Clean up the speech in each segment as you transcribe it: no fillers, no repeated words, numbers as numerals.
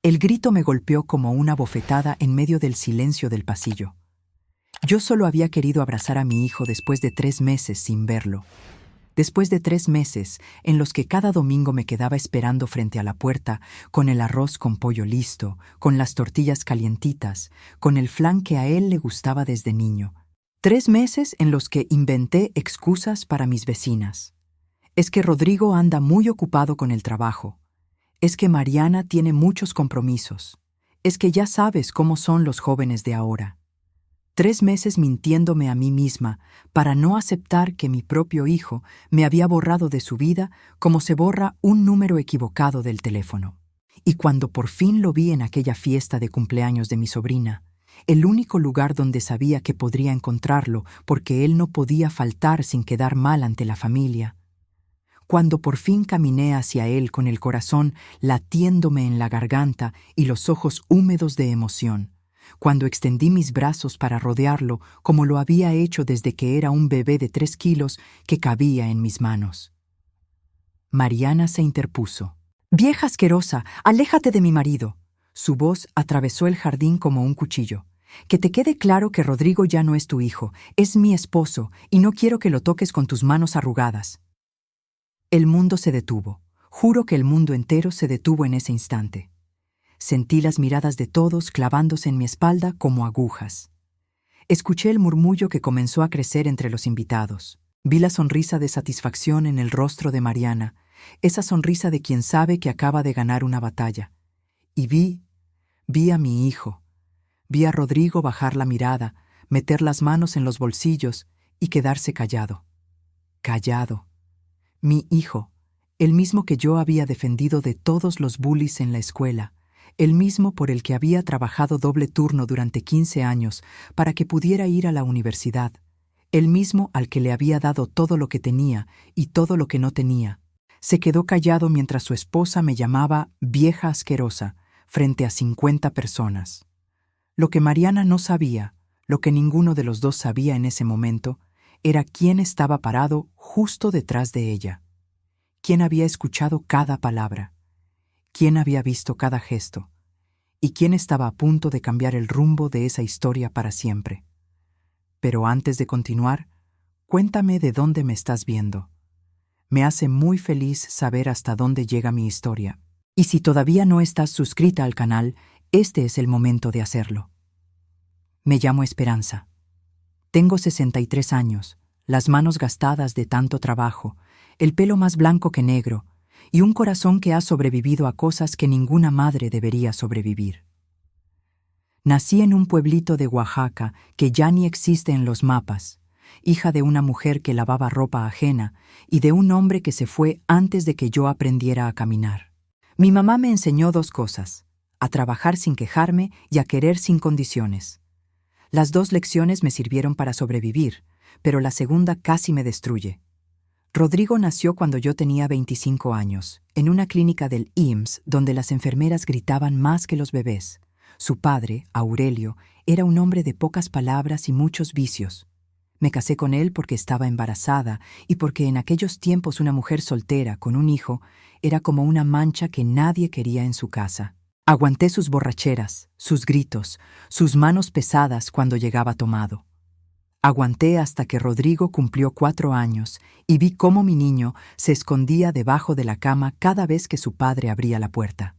El grito me golpeó como una bofetada en medio del silencio del pasillo. Yo solo había querido abrazar a mi hijo después de 3 meses sin verlo. Después de 3 meses en los que cada domingo me quedaba esperando frente a la puerta, con el arroz con pollo listo, con las tortillas calientitas, con el flan que a él le gustaba desde niño. 3 meses en los que inventé excusas para mis vecinas. Es que Rodrigo anda muy ocupado con el trabajo. Es que Mariana tiene muchos compromisos. Es que ya sabes cómo son los jóvenes de ahora. 3 meses mintiéndome a mí misma para no aceptar que mi propio hijo me había borrado de su vida como se borra un número equivocado del teléfono. Y cuando por fin lo vi en aquella fiesta de cumpleaños de mi sobrina, el único lugar donde sabía que podría encontrarlo porque él no podía faltar sin quedar mal ante la familia, cuando por fin caminé hacia él con el corazón latiéndome en la garganta y los ojos húmedos de emoción, cuando extendí mis brazos para rodearlo como lo había hecho desde que era un bebé de 3 kilos que cabía en mis manos. Mariana se interpuso. «Vieja asquerosa, aléjate de mi marido». Su voz atravesó el jardín como un cuchillo. «Que te quede claro que Rodrigo ya no es tu hijo, es mi esposo, y no quiero que lo toques con tus manos arrugadas». El mundo se detuvo. Juro que el mundo entero se detuvo en ese instante. Sentí las miradas de todos clavándose en mi espalda como agujas. Escuché el murmullo que comenzó a crecer entre los invitados. Vi la sonrisa de satisfacción en el rostro de Mariana, esa sonrisa de quien sabe que acaba de ganar una batalla. Y vi a mi hijo. Vi a Rodrigo bajar la mirada, meter las manos en los bolsillos y quedarse callado. Callado. Mi hijo, el mismo que yo había defendido de todos los bullies en la escuela, el mismo por el que había trabajado doble turno durante 15 años para que pudiera ir a la universidad, el mismo al que le había dado todo lo que tenía y todo lo que no tenía, se quedó callado mientras su esposa me llamaba vieja asquerosa frente a 50 personas. Lo que Mariana no sabía, lo que ninguno de los dos sabía en ese momento, era quién estaba parado justo detrás de ella, quién había escuchado cada palabra, quién había visto cada gesto, y quién estaba a punto de cambiar el rumbo de esa historia para siempre. Pero antes de continuar, cuéntame de dónde me estás viendo. Me hace muy feliz saber hasta dónde llega mi historia. Y si todavía no estás suscrita al canal, este es el momento de hacerlo. Me llamo Esperanza. Tengo 63 años, las manos gastadas de tanto trabajo, el pelo más blanco que negro, y un corazón que ha sobrevivido a cosas que ninguna madre debería sobrevivir. Nací en un pueblito de Oaxaca que ya ni existe en los mapas, hija de una mujer que lavaba ropa ajena y de un hombre que se fue antes de que yo aprendiera a caminar. Mi mamá me enseñó 2 cosas, a trabajar sin quejarme y a querer sin condiciones. Las 2 lecciones me sirvieron para sobrevivir, pero la segunda casi me destruye. Rodrigo nació cuando yo tenía 25 años, en una clínica del IMSS donde las enfermeras gritaban más que los bebés. Su padre, Aurelio, era un hombre de pocas palabras y muchos vicios. Me casé con él porque estaba embarazada y porque en aquellos tiempos una mujer soltera con un hijo era como una mancha que nadie quería en su casa. Aguanté sus borracheras, sus gritos, sus manos pesadas cuando llegaba tomado. Aguanté hasta que Rodrigo cumplió 4 años y vi cómo mi niño se escondía debajo de la cama cada vez que su padre abría la puerta.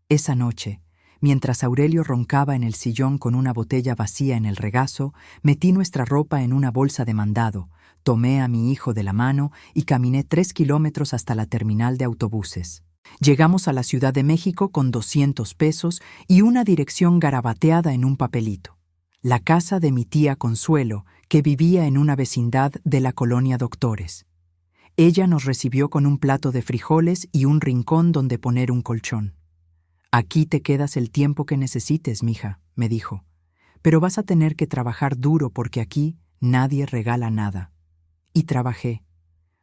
Esa noche, mientras Aurelio roncaba en el sillón con una botella vacía en el regazo, metí nuestra ropa en una bolsa de mandado, tomé a mi hijo de la mano y caminé 3 kilómetros hasta la terminal de autobuses. Llegamos a la Ciudad de México con 200 pesos y una dirección garabateada en un papelito. La casa de mi tía Consuelo, que vivía en una vecindad de la colonia Doctores. Ella nos recibió con un plato de frijoles y un rincón donde poner un colchón. «Aquí te quedas el tiempo que necesites, mija», me dijo. «Pero vas a tener que trabajar duro porque aquí nadie regala nada». Y trabajé.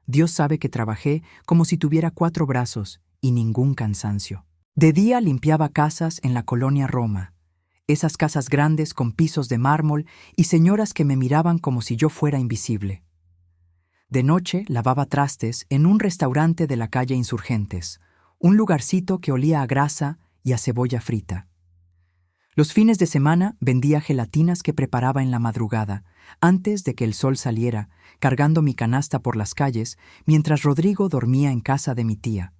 Dios sabe que trabajé como si tuviera 4 brazos y ningún cansancio. De día limpiaba casas en la colonia Roma, esas casas grandes con pisos de mármol y señoras que me miraban como si yo fuera invisible. De noche lavaba trastes en un restaurante de la calle Insurgentes, un lugarcito que olía a grasa y a cebolla frita. Los fines de semana vendía gelatinas que preparaba en la madrugada, antes de que el sol saliera, cargando mi canasta por las calles, mientras Rodrigo dormía en casa de mi tía.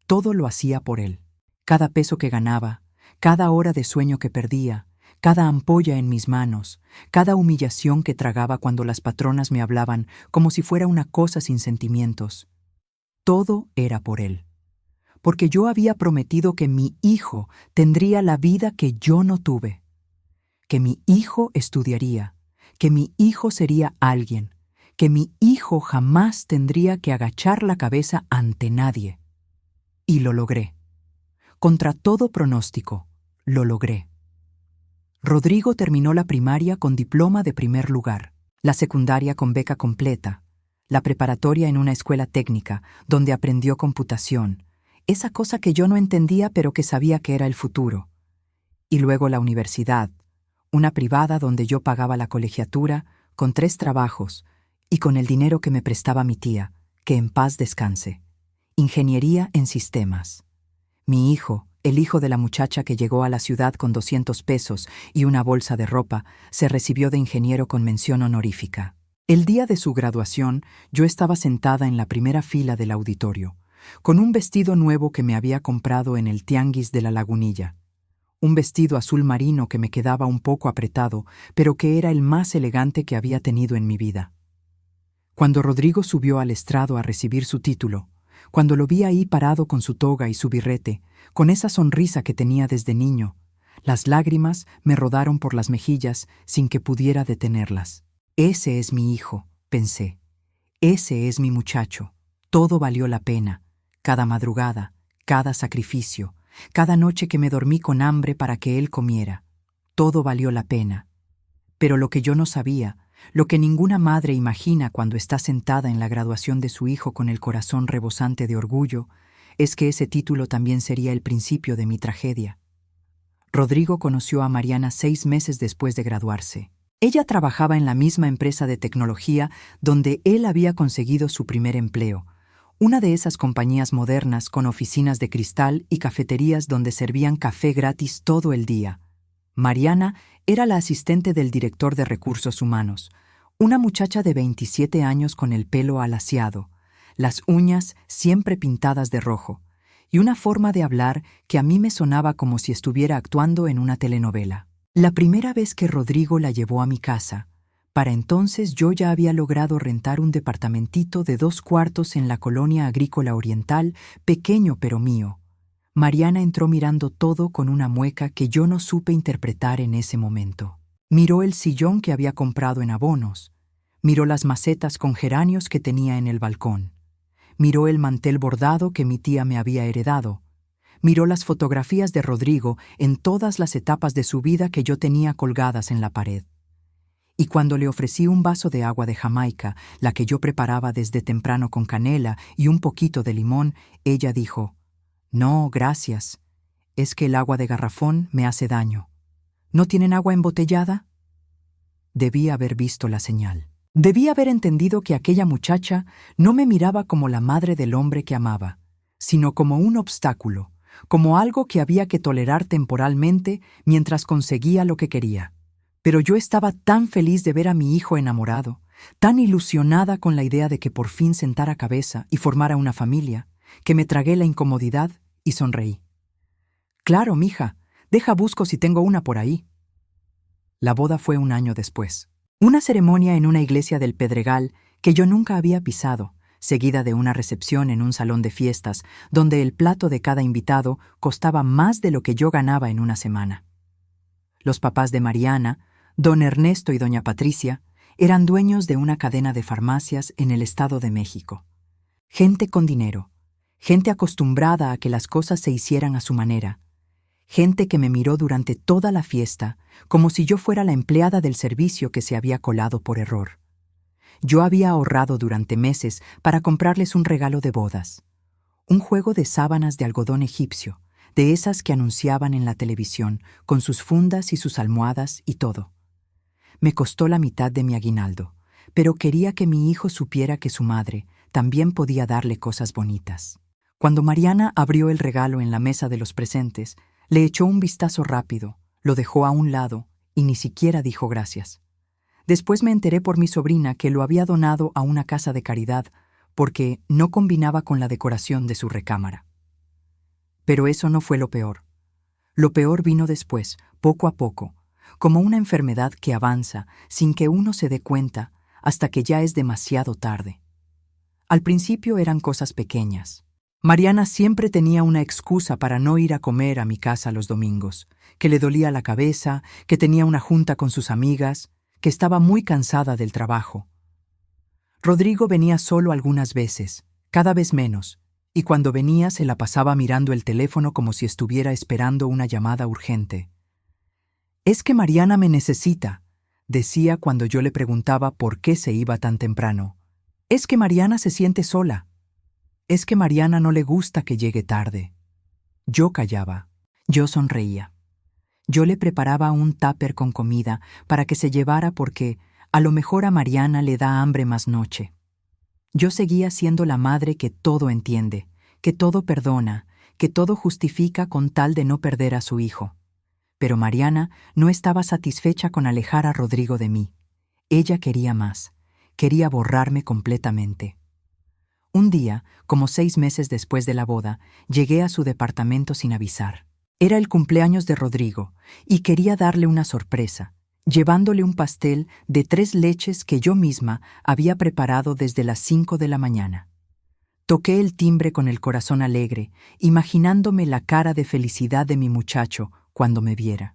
Todo lo hacía por él. Cada peso que ganaba, cada hora de sueño que perdía, cada ampolla en mis manos, cada humillación que tragaba cuando las patronas me hablaban como si fuera una cosa sin sentimientos. Todo era por él. Porque yo había prometido que mi hijo tendría la vida que yo no tuve, que mi hijo estudiaría, que mi hijo sería alguien, que mi hijo jamás tendría que agachar la cabeza ante nadie. Y lo logré. Contra todo pronóstico, lo logré. Rodrigo terminó la primaria con diploma de primer lugar, la secundaria con beca completa, la preparatoria en una escuela técnica, donde aprendió computación, esa cosa que yo no entendía pero que sabía que era el futuro. Y luego la universidad, una privada donde yo pagaba la colegiatura, con 3 trabajos, y con el dinero que me prestaba mi tía, que en paz descanse. Ingeniería en sistemas. Mi hijo, el hijo de la muchacha que llegó a la ciudad con 200 pesos y una bolsa de ropa, se recibió de ingeniero con mención honorífica. El día de su graduación, yo estaba sentada en la primera fila del auditorio, con un vestido nuevo que me había comprado en el tianguis de la Lagunilla. Un vestido azul marino que me quedaba un poco apretado, pero que era el más elegante que había tenido en mi vida. Cuando Rodrigo subió al estrado a recibir su título, cuando lo vi ahí parado con su toga y su birrete, con esa sonrisa que tenía desde niño, las lágrimas me rodaron por las mejillas sin que pudiera detenerlas. Ese es mi hijo, pensé. Ese es mi muchacho. Todo valió la pena. Cada madrugada, cada sacrificio, cada noche que me dormí con hambre para que él comiera. Todo valió la pena. Pero lo que yo no sabía, lo que ninguna madre imagina cuando está sentada en la graduación de su hijo con el corazón rebosante de orgullo, es que ese título también sería el principio de mi tragedia. Rodrigo conoció a Mariana 6 meses después de graduarse. Ella trabajaba en la misma empresa de tecnología donde él había conseguido su primer empleo, una de esas compañías modernas con oficinas de cristal y cafeterías donde servían café gratis todo el día. Mariana era la asistente del director de recursos humanos, una muchacha de 27 años con el pelo alaciado, las uñas siempre pintadas de rojo, y una forma de hablar que a mí me sonaba como si estuviera actuando en una telenovela. La primera vez que Rodrigo la llevó a mi casa, para entonces yo ya había logrado rentar un departamentito de 2 cuartos en la colonia agrícola oriental, pequeño pero mío. Mariana entró mirando todo con una mueca que yo no supe interpretar en ese momento. Miró el sillón que había comprado en Abonos, miró las macetas con geranios que tenía en el balcón, miró el mantel bordado que mi tía me había heredado, miró las fotografías de Rodrigo en todas las etapas de su vida que yo tenía colgadas en la pared. Y cuando le ofrecí un vaso de agua de Jamaica, la que yo preparaba desde temprano con canela y un poquito de limón, ella dijo: «No, gracias. Es que el agua de garrafón me hace daño. ¿No tienen agua embotellada?» Debí haber visto la señal. Debí haber entendido que aquella muchacha no me miraba como la madre del hombre que amaba, sino como un obstáculo, como algo que había que tolerar temporalmente mientras conseguía lo que quería. Pero yo estaba tan feliz de ver a mi hijo enamorado, tan ilusionada con la idea de que por fin sentara cabeza y formara una familia, que me tragué la incomodidad y sonreí. «Claro, mija, deja busco si tengo una por ahí». La boda fue un año después. Una ceremonia en una iglesia del Pedregal que yo nunca había pisado, seguida de una recepción en un salón de fiestas, donde el plato de cada invitado costaba más de lo que yo ganaba en una semana. Los papás de Mariana, don Ernesto y doña Patricia, eran dueños de una cadena de farmacias en el Estado de México. Gente con dinero, gente acostumbrada a que las cosas se hicieran a su manera, gente que me miró durante toda la fiesta como si yo fuera la empleada del servicio que se había colado por error. Yo había ahorrado durante meses para comprarles un regalo de bodas, un juego de sábanas de algodón egipcio, de esas que anunciaban en la televisión, con sus fundas y sus almohadas y todo. Me costó la mitad de mi aguinaldo, pero quería que mi hijo supiera que su madre también podía darle cosas bonitas. Cuando Mariana abrió el regalo en la mesa de los presentes, Le echó un vistazo rápido, lo dejó a un lado y ni siquiera dijo gracias. Después me enteré por mi sobrina que lo había donado a una casa de caridad porque no combinaba con la decoración de su recámara. Pero eso no fue lo peor. Lo peor vino después, poco a poco, como una enfermedad que avanza sin que uno se dé cuenta hasta que ya es demasiado tarde. Al principio eran cosas pequeñas. Mariana siempre tenía una excusa para no ir a comer a mi casa los domingos, que le dolía la cabeza, que tenía una junta con sus amigas, que estaba muy cansada del trabajo. Rodrigo venía solo algunas veces, cada vez menos, y cuando venía se la pasaba mirando el teléfono como si estuviera esperando una llamada urgente. «Es que Mariana me necesita», decía cuando yo le preguntaba por qué se iba tan temprano. «Es que Mariana se siente sola. Es que Mariana no le gusta que llegue tarde». Yo callaba. Yo sonreía. Yo le preparaba un tupper con comida para que se llevara porque a lo mejor a Mariana le da hambre más noche. Yo seguía siendo la madre que todo entiende, que todo perdona, que todo justifica con tal de no perder a su hijo. Pero Mariana no estaba satisfecha con alejar a Rodrigo de mí. Ella quería más, quería borrarme completamente. Un día, como 6 meses después de la boda, llegué a su departamento sin avisar. Era el cumpleaños de Rodrigo y quería darle una sorpresa, llevándole un pastel de 3 leches que yo misma había preparado desde las 5 de la mañana. Toqué el timbre con el corazón alegre, imaginándome la cara de felicidad de mi muchacho cuando me viera.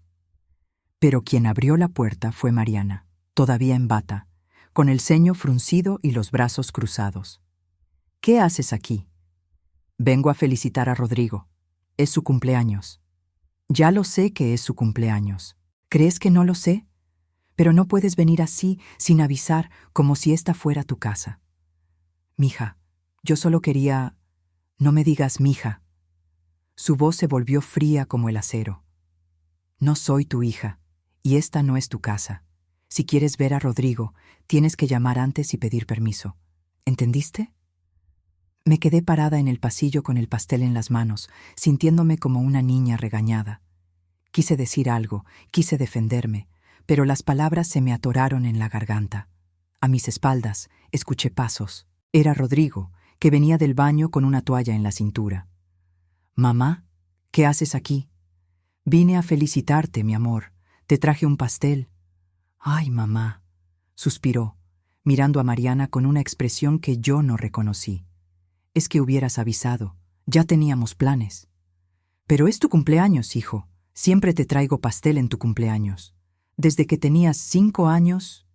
Pero quien abrió la puerta fue Mariana, todavía en bata, con el ceño fruncido y los brazos cruzados. «¿Qué haces aquí?» «Vengo a felicitar a Rodrigo. Es su cumpleaños». «Ya lo sé que es su cumpleaños. ¿Crees que no lo sé? Pero no puedes venir así, sin avisar, como si esta fuera tu casa». «Mija, yo solo quería...» «No me digas mija». Su voz se volvió fría como el acero. «No soy tu hija, y esta no es tu casa. Si quieres ver a Rodrigo, tienes que llamar antes y pedir permiso. ¿Entendiste?» Me quedé parada en el pasillo con el pastel en las manos, sintiéndome como una niña regañada. Quise decir algo, quise defenderme, pero las palabras se me atoraron en la garganta. A mis espaldas escuché pasos. Era Rodrigo, que venía del baño con una toalla en la cintura. «Mamá, ¿qué haces aquí?» «Vine a felicitarte, mi amor. Te traje un pastel». «Ay, mamá», suspiró, mirando a Mariana con una expresión que yo no reconocí. «Es que hubieras avisado. Ya teníamos planes». «Pero es tu cumpleaños, hijo. Siempre te traigo pastel en tu cumpleaños. Desde que tenías 5 años...»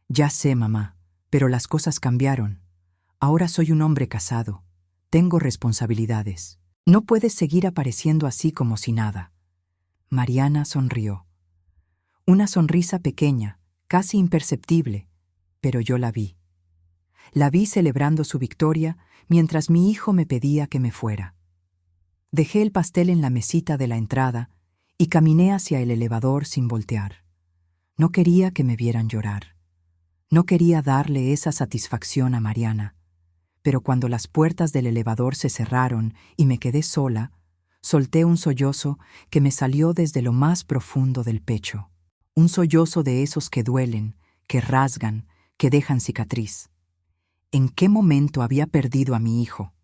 «Ya sé, mamá, pero las cosas cambiaron. Ahora soy un hombre casado. Tengo responsabilidades. No puedes seguir apareciendo así como si nada». Mariana sonrió. Una sonrisa pequeña, casi imperceptible, pero yo la vi. La vi celebrando su victoria mientras mi hijo me pedía que me fuera. Dejé el pastel en la mesita de la entrada y caminé hacia el elevador sin voltear. No quería que me vieran llorar. No quería darle esa satisfacción a Mariana. Pero cuando las puertas del elevador se cerraron y me quedé sola, solté un sollozo que me salió desde lo más profundo del pecho. Un sollozo de esos que duelen, que rasgan, que dejan cicatriz. ¿En qué momento había perdido a mi hijo?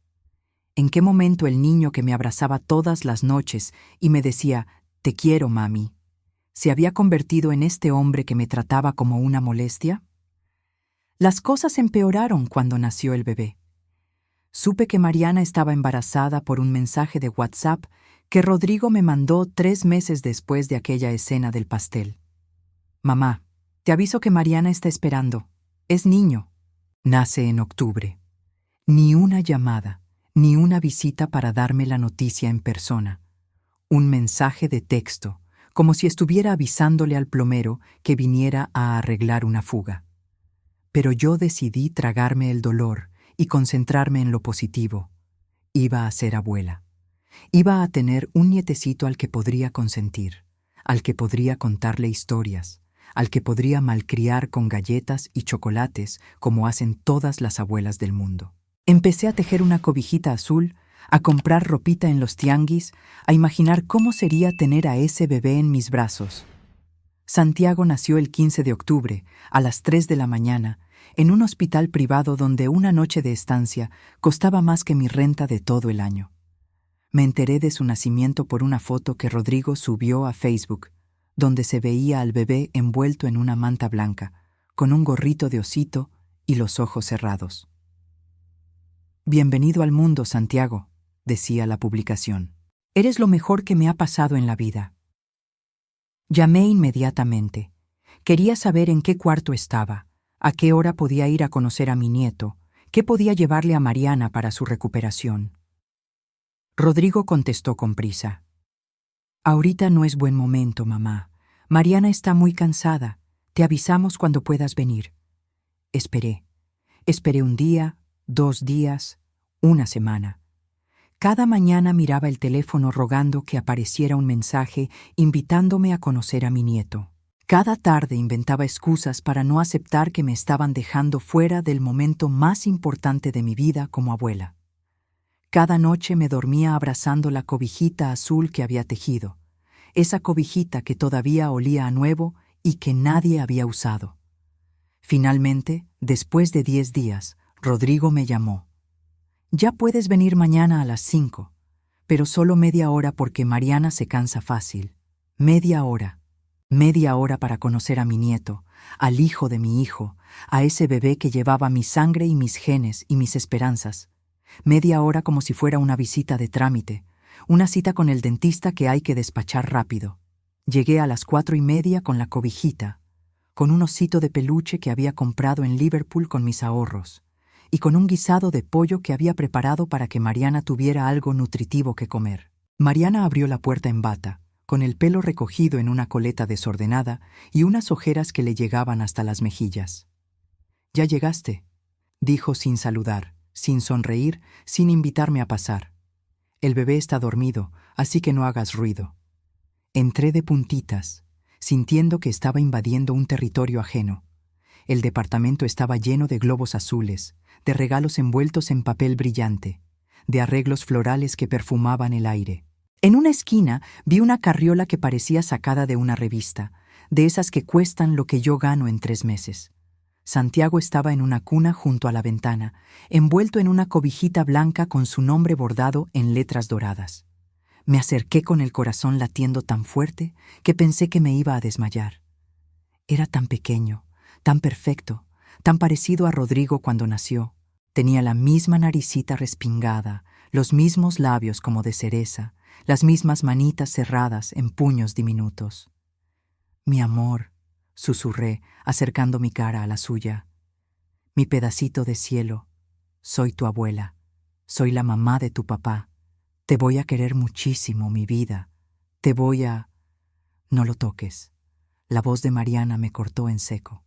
¿En qué momento el niño que me abrazaba todas las noches y me decía, «Te quiero, mami», se había convertido en este hombre que me trataba como una molestia? Las cosas empeoraron cuando nació el bebé. Supe que Mariana estaba embarazada por un mensaje de WhatsApp que Rodrigo me mandó 3 meses después de aquella escena del pastel. «Mamá, te aviso que Mariana está esperando. Es niño. Nace en octubre». Ni una llamada, ni una visita para darme la noticia en persona. Un mensaje de texto, como si estuviera avisándole al plomero que viniera a arreglar una fuga. Pero yo decidí tragarme el dolor y concentrarme en lo positivo. Iba a ser abuela. Iba a tener un nietecito al que podría consentir, al que podría contarle historias, al que podría malcriar con galletas y chocolates como hacen todas las abuelas del mundo. Empecé a tejer una cobijita azul, a comprar ropita en los tianguis, a imaginar cómo sería tener a ese bebé en mis brazos. Santiago nació el 15 de octubre, a las 3 de la mañana, en un hospital privado donde una noche de estancia costaba más que mi renta de todo el año. Me enteré de su nacimiento por una foto que Rodrigo subió a Facebook, donde se veía al bebé envuelto en una manta blanca, con un gorrito de osito y los ojos cerrados. «Bienvenido al mundo, Santiago», decía la publicación. «Eres lo mejor que me ha pasado en la vida». Llamé inmediatamente. Quería saber en qué cuarto estaba, a qué hora podía ir a conocer a mi nieto, qué podía llevarle a Mariana para su recuperación. Rodrigo contestó con prisa. «Ahorita no es buen momento, mamá. Mariana está muy cansada. Te avisamos cuando puedas venir». Esperé. Esperé un día, 2 días, una semana. Cada mañana miraba el teléfono rogando que apareciera un mensaje invitándome a conocer a mi nieto. Cada tarde inventaba excusas para no aceptar que me estaban dejando fuera del momento más importante de mi vida como abuela. Cada noche me dormía abrazando la cobijita azul que había tejido, esa cobijita que todavía olía a nuevo y que nadie había usado. Finalmente, después de 10 días, Rodrigo me llamó. «Ya puedes venir mañana a las 5, pero solo media hora porque Mariana se cansa fácil. Media hora para conocer a mi nieto, al hijo de mi hijo, a ese bebé que llevaba mi sangre y mis genes y mis esperanzas. Media hora como si fuera una visita de trámite, una cita con el dentista que hay que despachar rápido». Llegué a las 4:30 con la cobijita, con un osito de peluche que había comprado en Liverpool con mis ahorros, y con un guisado de pollo que había preparado para que Mariana tuviera algo nutritivo que comer. Mariana abrió la puerta en bata, con el pelo recogido en una coleta desordenada y unas ojeras que le llegaban hasta las mejillas. «¿Ya llegaste?», dijo sin saludar, sin sonreír, sin invitarme a pasar. «El bebé está dormido, así que no hagas ruido». Entré de puntitas, sintiendo que estaba invadiendo un territorio ajeno. El departamento estaba lleno de globos azules, de regalos envueltos en papel brillante, de arreglos florales que perfumaban el aire. En una esquina vi una carriola que parecía sacada de una revista, de esas que cuestan lo que yo gano en 3 meses. Santiago estaba en una cuna junto a la ventana, envuelto en una cobijita blanca con su nombre bordado en letras doradas. Me acerqué con el corazón latiendo tan fuerte que pensé que me iba a desmayar. Era tan pequeño, tan perfecto, tan parecido a Rodrigo cuando nació. Tenía la misma naricita respingada, los mismos labios como de cereza, las mismas manitas cerradas en puños diminutos. «Mi amor», susurré, acercando mi cara a la suya. «Mi pedacito de cielo, soy tu abuela, soy la mamá de tu papá. Te voy a querer muchísimo, mi vida. Te voy a...». «No lo toques». La voz de Mariana me cortó en seco.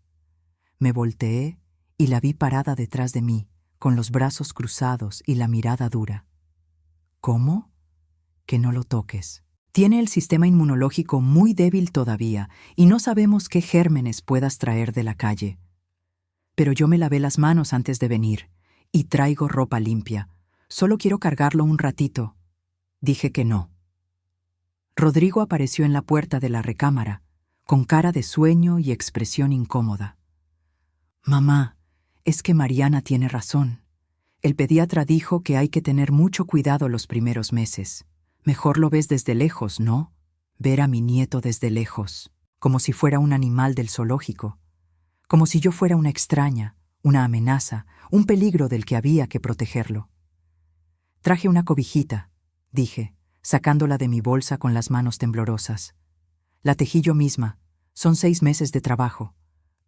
Me volteé y la vi parada detrás de mí, con los brazos cruzados y la mirada dura. «¿Cómo?». «Que no lo toques. Tiene el sistema inmunológico muy débil todavía y no sabemos qué gérmenes puedas traer de la calle. Pero yo me lavé las manos antes de venir y traigo ropa limpia. Solo quiero cargarlo un ratito». Dije que no. Rodrigo apareció en la puerta de la recámara, con cara de sueño y expresión incómoda. «Mamá, es que Mariana tiene razón. El pediatra dijo que hay que tener mucho cuidado los primeros meses. Mejor lo ves desde lejos, ¿no? Ver a mi nieto desde lejos, como si fuera un animal del zoológico, como si yo fuera una extraña, una amenaza, un peligro del que había que protegerlo». «Traje una cobijita», dije, sacándola de mi bolsa con las manos temblorosas. «La tejí yo misma. Son 6 meses de trabajo.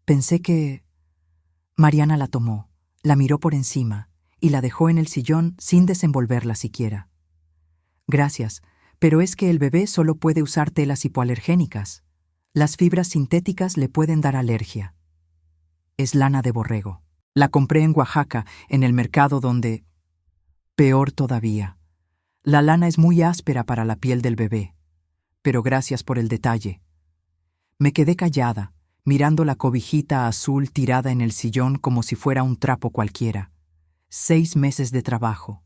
Pensé que...». Mariana la tomó, la miró por encima y la dejó en el sillón sin desenvolverla siquiera. «Gracias, pero es que el bebé solo puede usar telas hipoalergénicas. Las fibras sintéticas le pueden dar alergia. Es lana de borrego. La compré en Oaxaca, en el mercado donde...». «Peor todavía. La lana es muy áspera para la piel del bebé. Pero gracias por el detalle». Me quedé callada, mirando la cobijita azul tirada en el sillón como si fuera un trapo cualquiera. 6 meses de trabajo.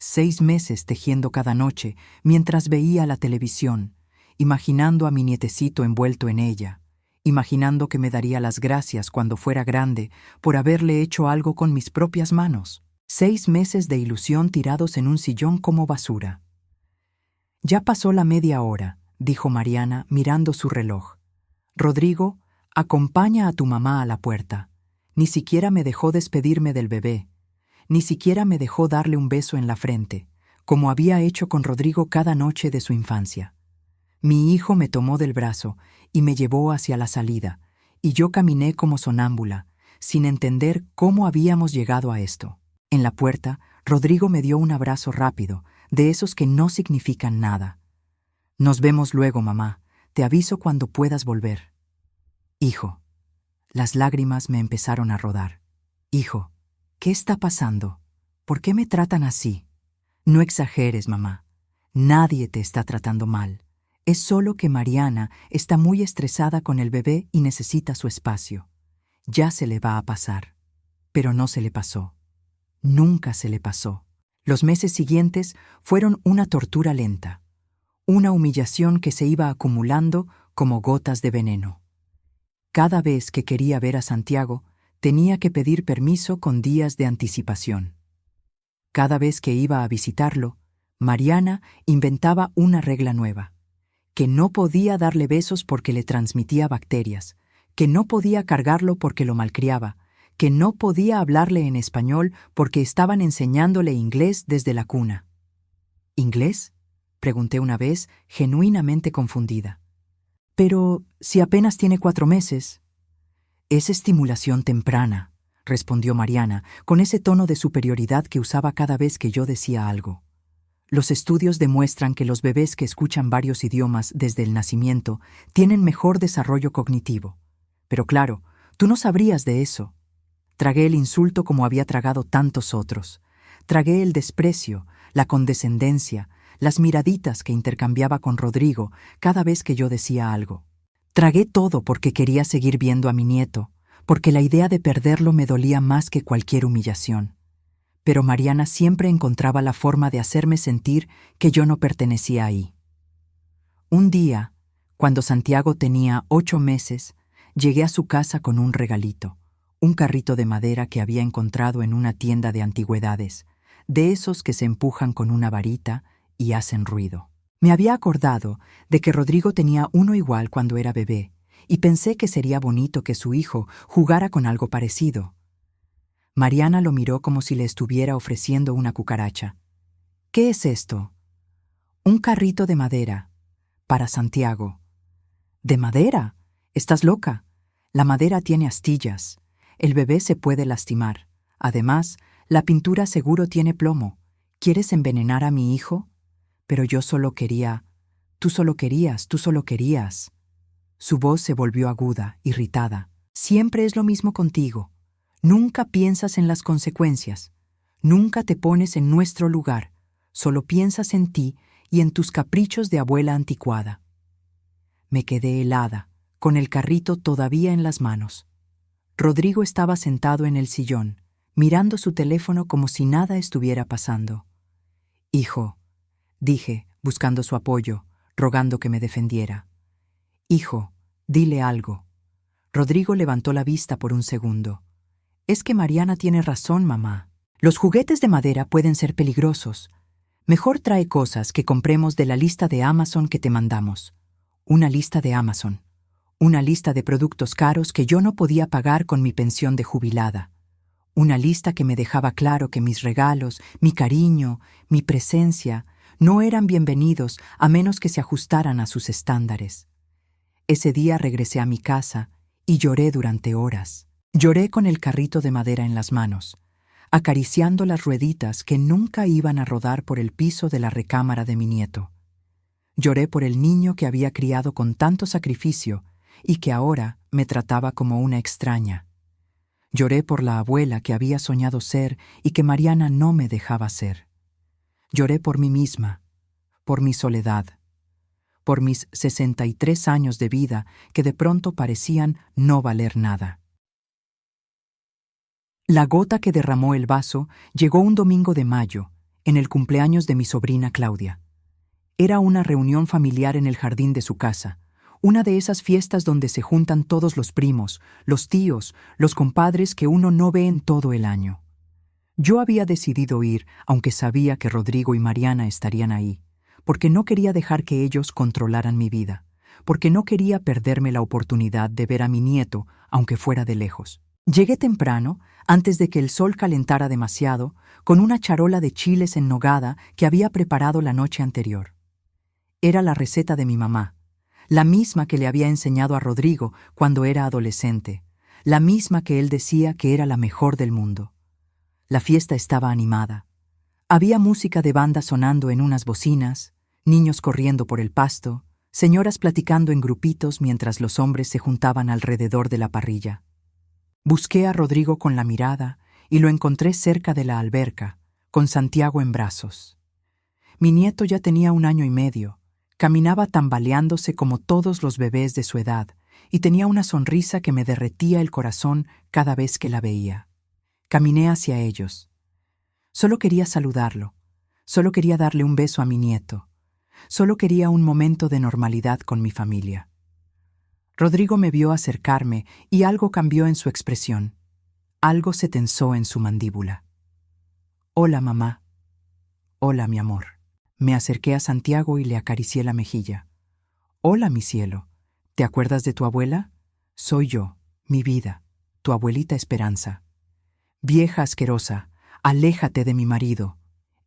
6 meses tejiendo cada noche mientras veía la televisión, imaginando a mi nietecito envuelto en ella, imaginando que me daría las gracias cuando fuera grande por haberle hecho algo con mis propias manos. 6 meses de ilusión tirados en un sillón como basura. Ya pasó la media hora, dijo Mariana mirando su reloj. Rodrigo, acompaña a tu mamá a la puerta. Ni siquiera me dejó despedirme del bebé. Ni siquiera me dejó darle un beso en la frente, como había hecho con Rodrigo cada noche de su infancia. Mi hijo me tomó del brazo y me llevó hacia la salida, y yo caminé como sonámbula, sin entender cómo habíamos llegado a esto. En la puerta, Rodrigo me dio un abrazo rápido, de esos que no significan nada. Nos vemos luego, mamá. Te aviso cuando puedas volver. Hijo. Las lágrimas me empezaron a rodar. Hijo, ¿qué está pasando? ¿Por qué me tratan así? No exageres, mamá. Nadie te está tratando mal. Es solo que Mariana está muy estresada con el bebé y necesita su espacio. Ya se le va a pasar. Pero no se le pasó. Nunca se le pasó. Los meses siguientes fueron una tortura lenta, una humillación que se iba acumulando como gotas de veneno. Cada vez que quería ver a Santiago, tenía que pedir permiso con días de anticipación. Cada vez que iba a visitarlo, Mariana inventaba una regla nueva, que no podía darle besos porque le transmitía bacterias, que no podía cargarlo porque lo malcriaba, que no podía hablarle en español porque estaban enseñándole inglés desde la cuna. ¿Inglés?, pregunté una vez, genuinamente confundida. Pero si apenas tiene 4 meses. Es estimulación temprana, respondió Mariana, con ese tono de superioridad que usaba cada vez que yo decía algo. Los estudios demuestran que los bebés que escuchan varios idiomas desde el nacimiento tienen mejor desarrollo cognitivo. Pero claro, tú no sabrías de eso. Tragué el insulto como había tragado tantos otros. Tragué el desprecio, la condescendencia, las miraditas que intercambiaba con Rodrigo cada vez que yo decía algo. Tragué todo porque quería seguir viendo a mi nieto, porque la idea de perderlo me dolía más que cualquier humillación. Pero Mariana siempre encontraba la forma de hacerme sentir que yo no pertenecía ahí. Un día, cuando Santiago tenía 8 meses, llegué a su casa con un regalito. Un carrito de madera que había encontrado en una tienda de antigüedades, de esos que se empujan con una varita y hacen ruido. Me había acordado de que Rodrigo tenía uno igual cuando era bebé, y pensé que sería bonito que su hijo jugara con algo parecido. Mariana lo miró como si le estuviera ofreciendo una cucaracha. ¿Qué es esto? Un carrito de madera, para Santiago. ¿De madera? ¿Estás loca? La madera tiene astillas. El bebé se puede lastimar. Además, la pintura seguro tiene plomo. ¿Quieres envenenar a mi hijo? Pero yo solo quería... Tú solo querías. Su voz se volvió aguda, irritada. Siempre es lo mismo contigo. Nunca piensas en las consecuencias. Nunca te pones en nuestro lugar. Solo piensas en ti y en tus caprichos de abuela anticuada. Me quedé helada, con el carrito todavía en las manos. Rodrigo estaba sentado en el sillón, mirando su teléfono como si nada estuviera pasando. Hijo, dije, buscando su apoyo, rogando que me defendiera. Hijo, dile algo. Rodrigo levantó la vista por un segundo. Es que Mariana tiene razón, mamá. Los juguetes de madera pueden ser peligrosos. Mejor trae cosas que compremos de la lista de Amazon que te mandamos. Una lista de Amazon. Una lista de productos caros que yo no podía pagar con mi pensión de jubilada. Una lista que me dejaba claro que mis regalos, mi cariño, mi presencia, no eran bienvenidos a menos que se ajustaran a sus estándares. Ese día regresé a mi casa y lloré durante horas. Lloré con el carrito de madera en las manos, acariciando las rueditas que nunca iban a rodar por el piso de la recámara de mi nieto. Lloré por el niño que había criado con tanto sacrificio y que ahora me trataba como una extraña. Lloré por la abuela que había soñado ser y que Mariana no me dejaba ser. Lloré por mí misma, por mi soledad, por mis 63 años de vida que de pronto parecían no valer nada. La gota que derramó el vaso llegó un domingo de mayo, en el cumpleaños de mi sobrina Claudia. Era una reunión familiar en el jardín de su casa, una de esas fiestas donde se juntan todos los primos, los tíos, los compadres que uno no ve en todo el año. Yo había decidido ir, aunque sabía que Rodrigo y Mariana estarían ahí, porque no quería dejar que ellos controlaran mi vida, porque no quería perderme la oportunidad de ver a mi nieto, aunque fuera de lejos. Llegué temprano, antes de que el sol calentara demasiado, con una charola de chiles en nogada que había preparado la noche anterior. Era la receta de mi mamá, la misma que le había enseñado a Rodrigo cuando era adolescente, la misma que él decía que era la mejor del mundo. La fiesta estaba animada. Había música de banda sonando en unas bocinas, niños corriendo por el pasto, señoras platicando en grupitos mientras los hombres se juntaban alrededor de la parrilla. Busqué a Rodrigo con la mirada y lo encontré cerca de la alberca, con Santiago en brazos. Mi nieto ya tenía 1 año y medio, caminaba tambaleándose como todos los bebés de su edad y tenía una sonrisa que me derretía el corazón cada vez que la veía. Caminé hacia ellos. Solo quería saludarlo, solo quería darle un beso a mi nieto, solo quería un momento de normalidad con mi familia. Rodrigo me vio acercarme y algo cambió en su expresión. Algo se tensó en su mandíbula. «Hola, mamá». «Hola, mi amor». Me acerqué a Santiago y le acaricié la mejilla. «Hola, mi cielo. ¿Te acuerdas de tu abuela? Soy yo, mi vida, tu abuelita Esperanza». «Vieja asquerosa, aléjate de mi marido».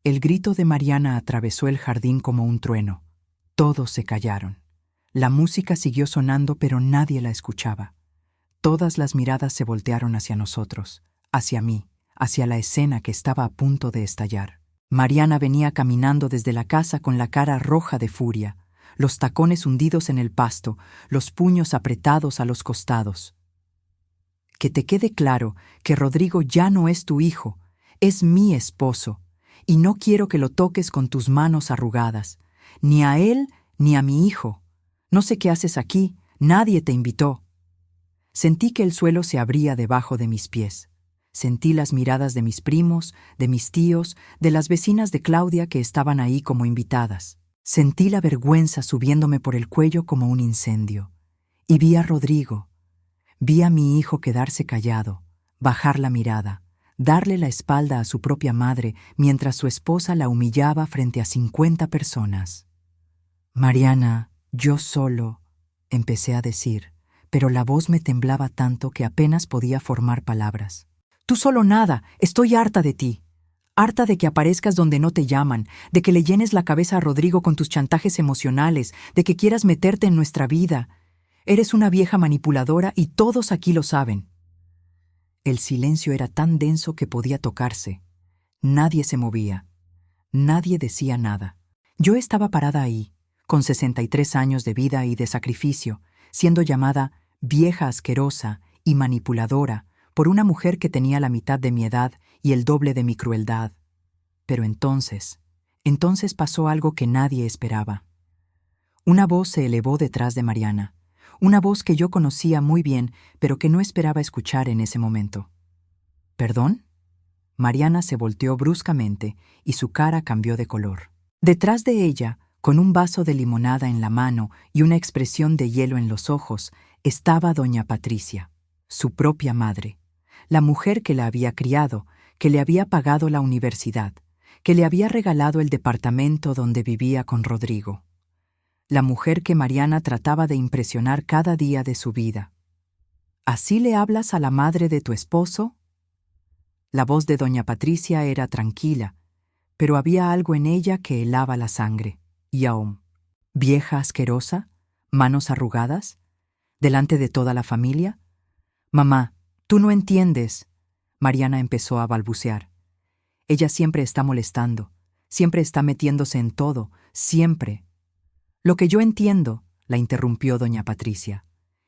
El grito de Mariana atravesó el jardín como un trueno. Todos se callaron. La música siguió sonando, pero nadie la escuchaba. Todas las miradas se voltearon hacia nosotros, hacia mí, hacia la escena que estaba a punto de estallar. Mariana venía caminando desde la casa con la cara roja de furia, los tacones hundidos en el pasto, los puños apretados a los costados. «Que te quede claro que Rodrigo ya no es tu hijo, es mi esposo, y no quiero que lo toques con tus manos arrugadas, ni a él ni a mi hijo. No sé qué haces aquí, nadie te invitó». Sentí que el suelo se abría debajo de mis pies. Sentí las miradas de mis primos, de mis tíos, de las vecinas de Claudia que estaban ahí como invitadas. Sentí la vergüenza subiéndome por el cuello como un incendio. Y vi a Rodrigo. Vi a mi hijo quedarse callado, bajar la mirada, darle la espalda a su propia madre mientras su esposa la humillaba frente a 50 personas. «Mariana, yo solo», empecé a decir, pero la voz me temblaba tanto que apenas podía formar palabras. «Tú solo nada, estoy harta de ti. Harta de que aparezcas donde no te llaman, de que le llenes la cabeza a Rodrigo con tus chantajes emocionales, de que quieras meterte en nuestra vida. Eres una vieja manipuladora y todos aquí lo saben». El silencio era tan denso que podía tocarse. Nadie se movía. Nadie decía nada. Yo estaba parada ahí, con 63 años de vida y de sacrificio, siendo llamada vieja asquerosa y manipuladora por una mujer que tenía la mitad de mi edad y el doble de mi crueldad. Pero entonces pasó algo que nadie esperaba. Una voz se elevó detrás de Mariana, una voz que yo conocía muy bien, pero que no esperaba escuchar en ese momento. «¿Perdón?». Mariana se volteó bruscamente y su cara cambió de color. Detrás de ella, con un vaso de limonada en la mano y una expresión de hielo en los ojos, estaba doña Patricia, su propia madre, la mujer que la había criado, que le había pagado la universidad, que le había regalado el departamento donde vivía con Rodrigo. La mujer que Mariana trataba de impresionar cada día de su vida. «¿Así le hablas a la madre de tu esposo?». La voz de doña Patricia era tranquila, pero había algo en ella que helaba la sangre. Y aún, «¿Vieja asquerosa? ¿Manos arrugadas? ¿Delante de toda la familia?». «Mamá, tú no entiendes», Mariana empezó a balbucear. «Ella siempre está molestando, siempre está metiéndose en todo, siempre». «Lo que yo entiendo», la interrumpió doña Patricia,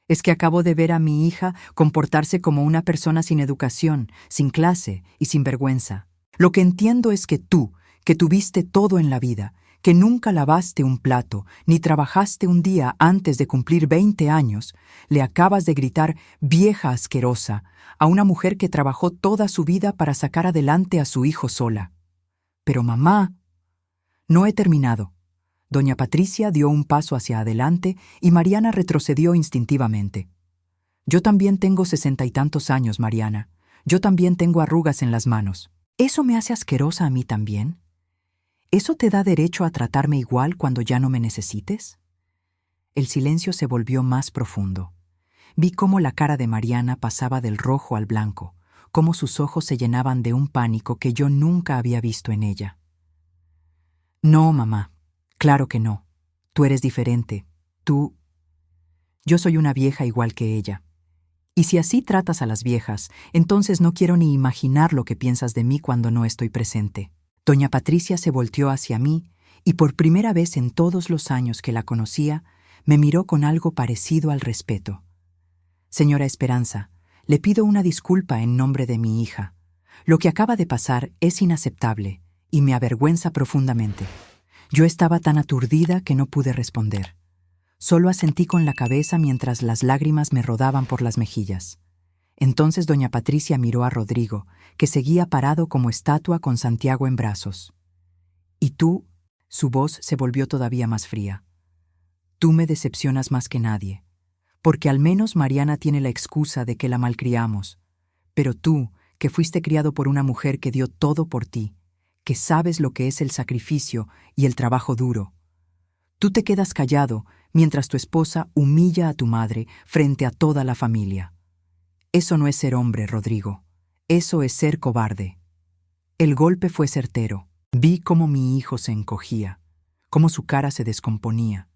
«es que acabo de ver a mi hija comportarse como una persona sin educación, sin clase y sin vergüenza. Lo que entiendo es que tú, que tuviste todo en la vida, que nunca lavaste un plato, ni trabajaste un día antes de cumplir 20 años, le acabas de gritar vieja asquerosa a una mujer que trabajó toda su vida para sacar adelante a su hijo sola. Pero mamá, no he terminado. Doña Patricia dio un paso hacia adelante y Mariana retrocedió instintivamente. Yo también tengo 60 y tantos años, Mariana. Yo también tengo arrugas en las manos. ¿Eso me hace asquerosa a mí también? ¿Eso te da derecho a tratarme igual cuando ya no me necesites? El silencio se volvió más profundo. Vi cómo la cara de Mariana pasaba del rojo al blanco, cómo sus ojos se llenaban de un pánico que yo nunca había visto en ella. No, mamá, claro que no. Tú eres diferente. Yo soy una vieja igual que ella. Y si así tratas a las viejas, entonces no quiero ni imaginar lo que piensas de mí cuando no estoy presente. Doña Patricia se volteó hacia mí y por primera vez en todos los años que la conocía, me miró con algo parecido al respeto. Señora Esperanza, le pido una disculpa en nombre de mi hija. Lo que acaba de pasar es inaceptable y me avergüenza profundamente. Yo estaba tan aturdida que no pude responder. Solo asentí con la cabeza mientras las lágrimas me rodaban por las mejillas. Entonces doña Patricia miró a Rodrigo, que seguía parado como estatua con Santiago en brazos. «¿Y tú?» Su voz se volvió todavía más fría. «Tú me decepcionas más que nadie, porque al menos Mariana tiene la excusa de que la malcriamos. Pero tú, que fuiste criado por una mujer que dio todo por ti, que sabes lo que es el sacrificio y el trabajo duro, tú te quedas callado mientras tu esposa humilla a tu madre frente a toda la familia. Eso no es ser hombre, Rodrigo. Eso es ser cobarde». El golpe fue certero. Vi cómo mi hijo se encogía, cómo su cara se descomponía,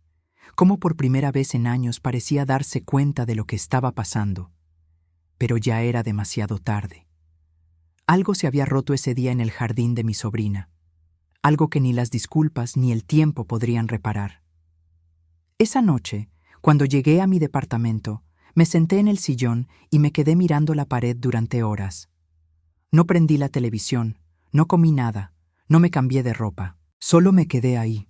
cómo por primera vez en años parecía darse cuenta de lo que estaba pasando. Pero ya era demasiado tarde. Algo se había roto ese día en el jardín de mi sobrina, algo que ni las disculpas ni el tiempo podrían reparar. Esa noche, cuando llegué a mi departamento, me senté en el sillón y me quedé mirando la pared durante horas. No prendí la televisión, no comí nada, no me cambié de ropa. Solo me quedé ahí,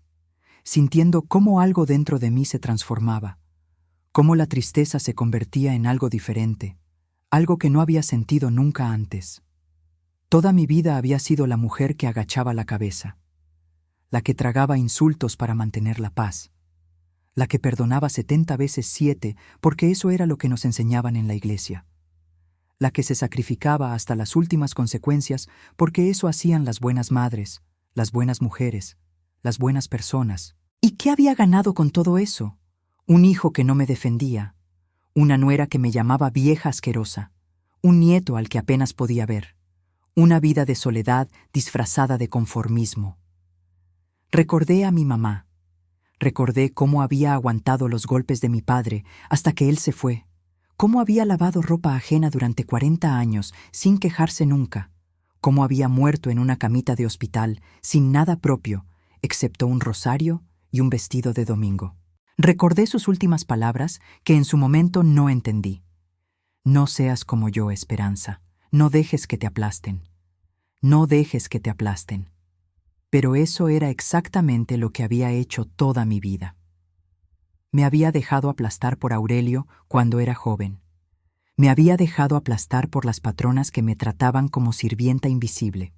sintiendo cómo algo dentro de mí se transformaba, cómo la tristeza se convertía en algo diferente, algo que no había sentido nunca antes. Toda mi vida había sido la mujer que agachaba la cabeza, la que tragaba insultos para mantener la paz, la que perdonaba 70 veces 7 porque eso era lo que nos enseñaban en la iglesia, la que se sacrificaba hasta las últimas consecuencias porque eso hacían las buenas madres, las buenas mujeres, las buenas personas. ¿Y qué había ganado con todo eso? Un hijo que no me defendía, una nuera que me llamaba vieja asquerosa, un nieto al que apenas podía ver, una vida de soledad disfrazada de conformismo. Recordé a mi mamá. Recordé cómo había aguantado los golpes de mi padre hasta que él se fue, cómo había lavado ropa ajena durante 40 años sin quejarse nunca, cómo había muerto en una camita de hospital sin nada propio, excepto un rosario y un vestido de domingo. Recordé sus últimas palabras que en su momento no entendí. No seas como yo, Esperanza. No dejes que te aplasten. No dejes que te aplasten. Pero eso era exactamente lo que había hecho toda mi vida. Me había dejado aplastar por Aurelio cuando era joven. Me había dejado aplastar por las patronas que me trataban como sirvienta invisible.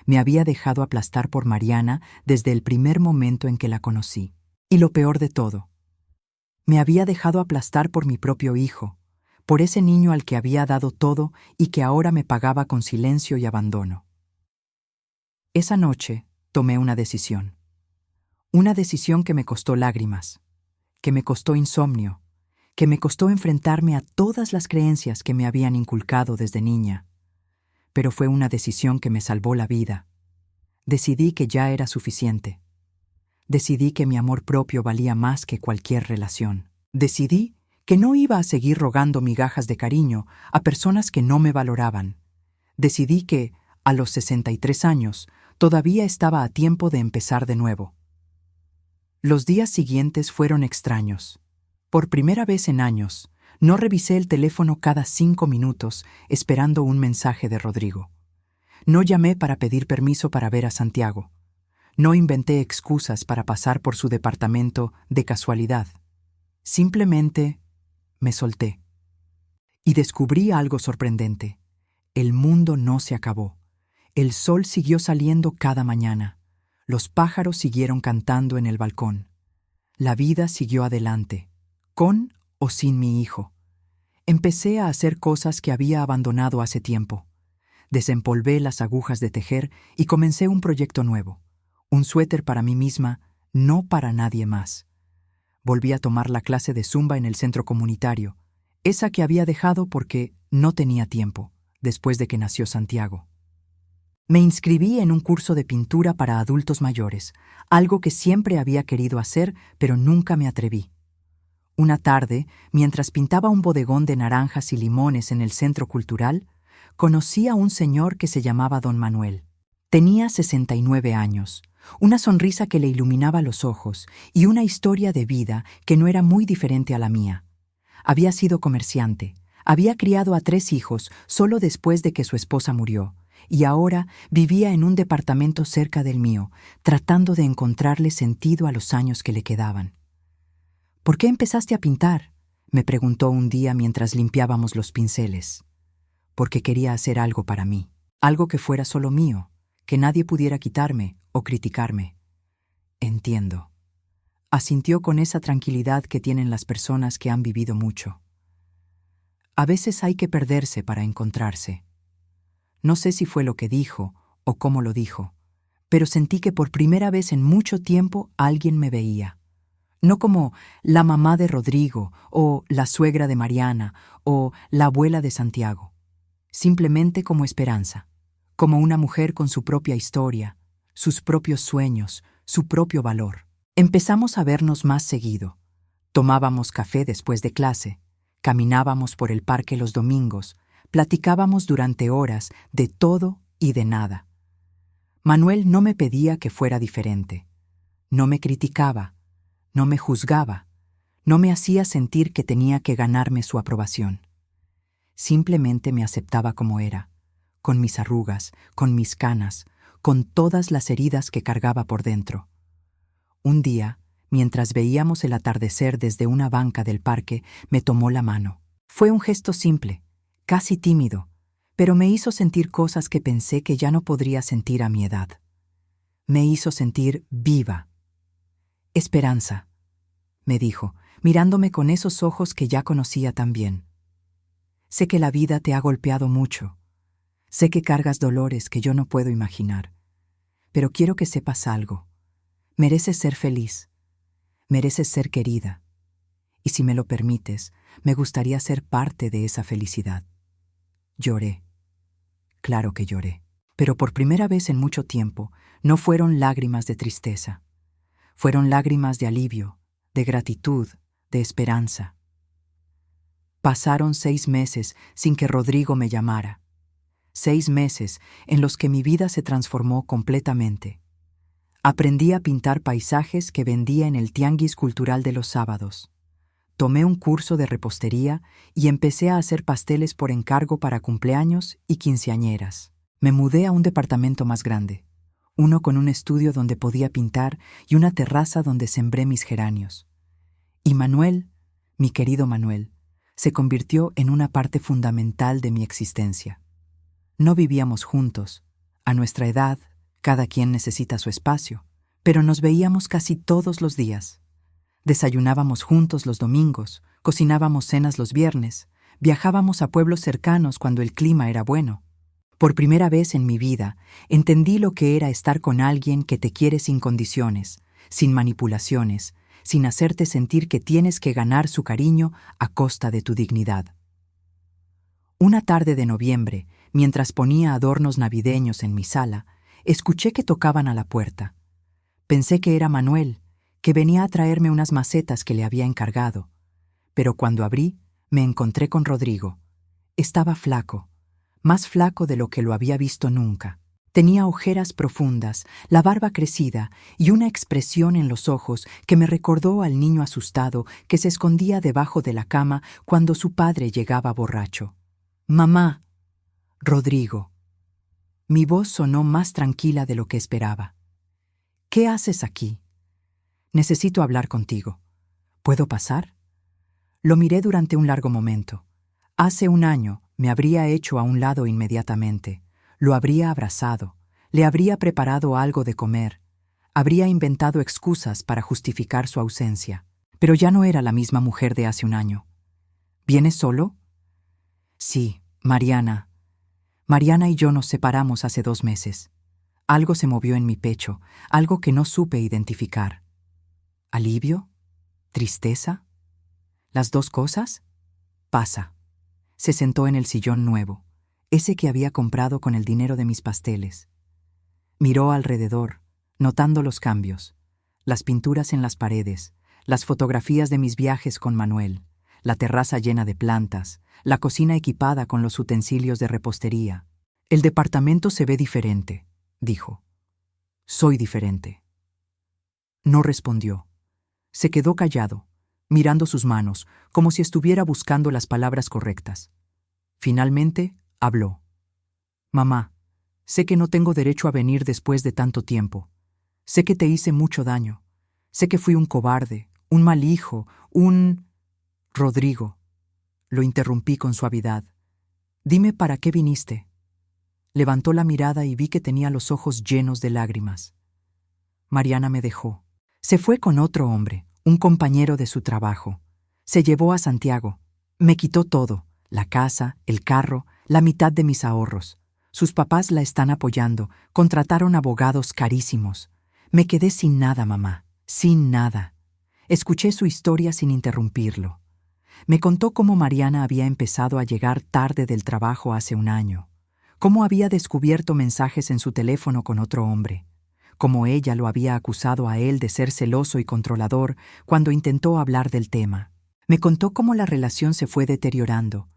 Me había dejado aplastar por Mariana desde el primer momento en que la conocí. Y lo peor de todo, me había dejado aplastar por mi propio hijo, por ese niño al que había dado todo y que ahora me pagaba con silencio y abandono. Esa noche tomé una decisión que me costó lágrimas, que me costó insomnio, que me costó enfrentarme a todas las creencias que me habían inculcado desde niña. Pero fue una decisión que me salvó la vida. Decidí que ya era suficiente. Decidí que mi amor propio valía más que cualquier relación. Decidí que no iba a seguir rogando migajas de cariño a personas que no me valoraban. Decidí que, a los 63 años, todavía estaba a tiempo de empezar de nuevo. Los días siguientes fueron extraños. Por primera vez en años, no revisé el teléfono cada 5 minutos esperando un mensaje de Rodrigo. No llamé para pedir permiso para ver a Santiago. No inventé excusas para pasar por su departamento de casualidad. Simplemente me solté. Y descubrí algo sorprendente. El mundo no se acabó. El sol siguió saliendo cada mañana. Los pájaros siguieron cantando en el balcón. La vida siguió adelante, con o sin mi hijo. Empecé a hacer cosas que había abandonado hace tiempo. Desempolvé las agujas de tejer y comencé un proyecto nuevo. Un suéter para mí misma, no para nadie más. Volví a tomar la clase de zumba en el centro comunitario, esa que había dejado porque no tenía tiempo, después de que nació Santiago. Me inscribí en un curso de pintura para adultos mayores, algo que siempre había querido hacer, pero nunca me atreví. Una tarde, mientras pintaba un bodegón de naranjas y limones en el centro cultural, conocí a un señor que se llamaba Don Manuel. Tenía 69 años, una sonrisa que le iluminaba los ojos y una historia de vida que no era muy diferente a la mía. Había sido comerciante, había criado a 3 hijos solo después de que su esposa murió, y ahora vivía en un departamento cerca del mío, tratando de encontrarle sentido a los años que le quedaban. ¿Por qué empezaste a pintar?, me preguntó un día mientras limpiábamos los pinceles. Porque quería hacer algo para mí, algo que fuera solo mío, que nadie pudiera quitarme o criticarme. Entiendo. Asintió con esa tranquilidad que tienen las personas que han vivido mucho. A veces hay que perderse para encontrarse. No sé si fue lo que dijo o cómo lo dijo, pero sentí que por primera vez en mucho tiempo alguien me veía. No como la mamá de Rodrigo, o la suegra de Mariana, o la abuela de Santiago. Simplemente como esperanza, como una mujer con su propia historia, sus propios sueños, su propio valor. Empezamos a vernos más seguido. Tomábamos café después de clase, caminábamos por el parque los domingos, platicábamos durante horas de todo y de nada. Manuel no me pedía que fuera diferente. No me criticaba, no me juzgaba, no me hacía sentir que tenía que ganarme su aprobación. Simplemente me aceptaba como era, con mis arrugas, con mis canas, con todas las heridas que cargaba por dentro. Un día, mientras veíamos el atardecer desde una banca del parque, me tomó la mano. Fue un gesto simple, casi tímido, pero me hizo sentir cosas que pensé que ya no podría sentir a mi edad. Me hizo sentir viva. Esperanza, me dijo, mirándome con esos ojos que ya conocía tan bien. Sé que la vida te ha golpeado mucho. Sé que cargas dolores que yo no puedo imaginar. Pero quiero que sepas algo. Mereces ser feliz. Mereces ser querida. Y si me lo permites, me gustaría ser parte de esa felicidad. Lloré. Claro que lloré. Pero por primera vez en mucho tiempo, no fueron lágrimas de tristeza. Fueron lágrimas de alivio, de gratitud, de esperanza. Pasaron 6 meses sin que Rodrigo me llamara. 6 meses en los que mi vida se transformó completamente. Aprendí a pintar paisajes que vendía en el tianguis cultural de los sábados. Tomé un curso de repostería y empecé a hacer pasteles por encargo para cumpleaños y quinceañeras. Me mudé a un departamento más grande, uno con un estudio donde podía pintar y una terraza donde sembré mis geranios. Y Manuel, mi querido Manuel, se convirtió en una parte fundamental de mi existencia. No vivíamos juntos. A nuestra edad, cada quien necesita su espacio, pero nos veíamos casi todos los días. Desayunábamos juntos los domingos, cocinábamos cenas los viernes, viajábamos a pueblos cercanos cuando el clima era bueno. Por primera vez en mi vida, entendí lo que era estar con alguien que te quiere sin condiciones, sin manipulaciones, sin hacerte sentir que tienes que ganar su cariño a costa de tu dignidad. Una tarde de noviembre, mientras ponía adornos navideños en mi sala, escuché que tocaban a la puerta. Pensé que era Manuel, que venía a traerme unas macetas que le había encargado. Pero cuando abrí, me encontré con Rodrigo. Estaba flaco, más flaco de lo que lo había visto nunca. Tenía ojeras profundas, la barba crecida y una expresión en los ojos que me recordó al niño asustado que se escondía debajo de la cama cuando su padre llegaba borracho. «Mamá». «Rodrigo». Mi voz sonó más tranquila de lo que esperaba. «¿Qué haces aquí?» «Necesito hablar contigo. ¿Puedo pasar?» Lo miré durante un largo momento. Hace un año me habría hecho a un lado inmediatamente. Lo habría abrazado, le habría preparado algo de comer, habría inventado excusas para justificar su ausencia, pero ya no era la misma mujer de hace un año. ¿Vienes solo? Sí, Mariana. Mariana y yo nos separamos hace 2 meses. Algo se movió en mi pecho, algo que no supe identificar. ¿Alivio? ¿Tristeza? ¿Las 2 cosas? Pasa. Se sentó en el sillón nuevo, ese que había comprado con el dinero de mis pasteles. Miró alrededor, notando los cambios, las pinturas en las paredes, las fotografías de mis viajes con Manuel, la terraza llena de plantas, la cocina equipada con los utensilios de repostería. El departamento se ve diferente, dijo. Soy diferente. No respondió. Se quedó callado, mirando sus manos, como si estuviera buscando las palabras correctas. Finalmente, habló. Mamá, sé que no tengo derecho a venir después de tanto tiempo. Sé que te hice mucho daño. Sé que fui un cobarde, un mal hijo, un... Rodrigo. Lo interrumpí con suavidad. Dime para qué viniste. Levantó la mirada y vi que tenía los ojos llenos de lágrimas. Mariana me dejó. Se fue con otro hombre, un compañero de su trabajo. Se llevó a Santiago. Me quitó todo, la casa, el carro, la mitad de mis ahorros. Sus papás la están apoyando, contrataron abogados carísimos. Me quedé sin nada, mamá, sin nada. Escuché su historia sin interrumpirlo. Me contó cómo Mariana había empezado a llegar tarde del trabajo hace un año, cómo había descubierto mensajes en su teléfono con otro hombre, cómo ella lo había acusado a él de ser celoso y controlador cuando intentó hablar del tema. Me contó cómo la relación se fue deteriorando,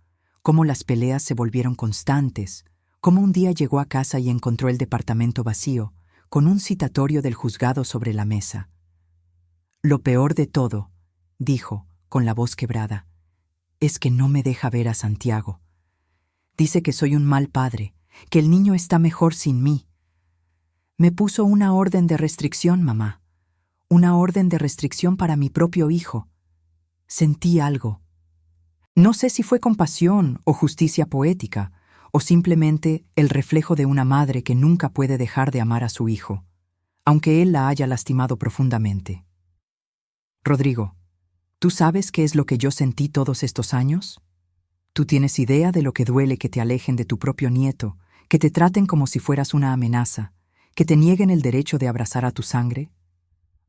cómo las peleas se volvieron constantes, cómo un día llegó a casa y encontró el departamento vacío, con un citatorio del juzgado sobre la mesa. Lo peor de todo, dijo, con la voz quebrada, es que no me deja ver a Santiago. Dice que soy un mal padre, que el niño está mejor sin mí. Me puso una orden de restricción, mamá. Una orden de restricción para mi propio hijo. Sentí algo. No sé si fue compasión o justicia poética, o simplemente el reflejo de una madre que nunca puede dejar de amar a su hijo, aunque él la haya lastimado profundamente. Rodrigo, ¿tú sabes qué es lo que yo sentí todos estos años? ¿Tú tienes idea de lo que duele que te alejen de tu propio nieto, que te traten como si fueras una amenaza, que te nieguen el derecho de abrazar a tu sangre?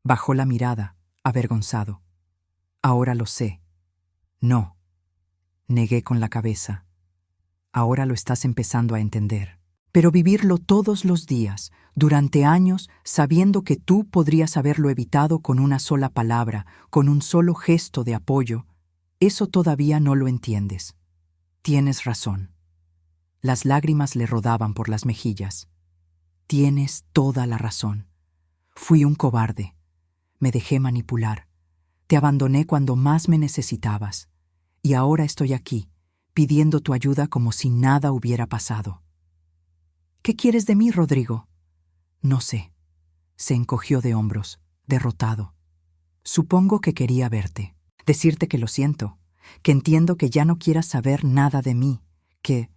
Bajó la mirada, avergonzado. Ahora lo sé. No. Negué con la cabeza. Ahora lo estás empezando a entender. Pero vivirlo todos los días, durante años, sabiendo que tú podrías haberlo evitado con una sola palabra, con un solo gesto de apoyo, eso todavía no lo entiendes. Tienes razón. Las lágrimas le rodaban por las mejillas. Tienes toda la razón. Fui un cobarde. Me dejé manipular. Te abandoné cuando más me necesitabas. Y ahora estoy aquí, pidiendo tu ayuda como si nada hubiera pasado. ¿Qué quieres de mí, Rodrigo? No sé. Se encogió de hombros, derrotado. Supongo que quería verte, decirte que lo siento, que entiendo que ya no quieras saber nada de mí, que...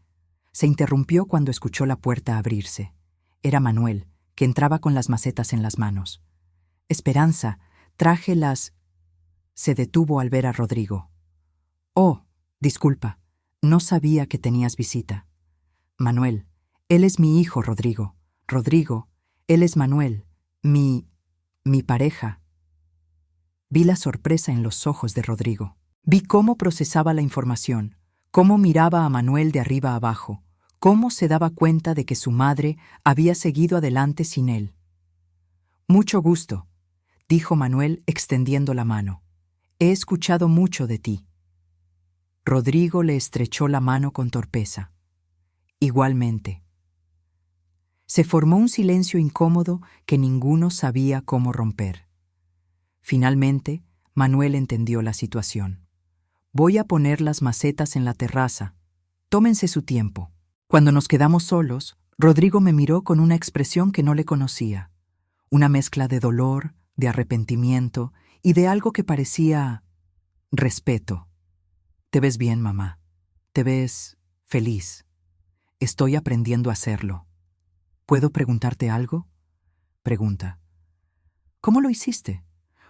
Se interrumpió cuando escuchó la puerta abrirse. Era Manuel, que entraba con las macetas en las manos. Esperanza, traje las... Se detuvo al ver a Rodrigo. Oh, disculpa, no sabía que tenías visita. Manuel, él es mi hijo, Rodrigo. Rodrigo, él es Manuel, mi pareja. Vi la sorpresa en los ojos de Rodrigo. Vi cómo procesaba la información, cómo miraba a Manuel de arriba abajo, cómo se daba cuenta de que su madre había seguido adelante sin él. Mucho gusto, dijo Manuel extendiendo la mano. He escuchado mucho de ti. Rodrigo le estrechó la mano con torpeza. Igualmente. Se formó un silencio incómodo que ninguno sabía cómo romper. Finalmente, Manuel entendió la situación. Voy a poner las macetas en la terraza. Tómense su tiempo. Cuando nos quedamos solos, Rodrigo me miró con una expresión que no le conocía. Una mezcla de dolor, de arrepentimiento y de algo que parecía... respeto. Te ves bien, mamá. Te ves feliz. Estoy aprendiendo a hacerlo. ¿Puedo preguntarte algo? Pregunta. ¿Cómo lo hiciste?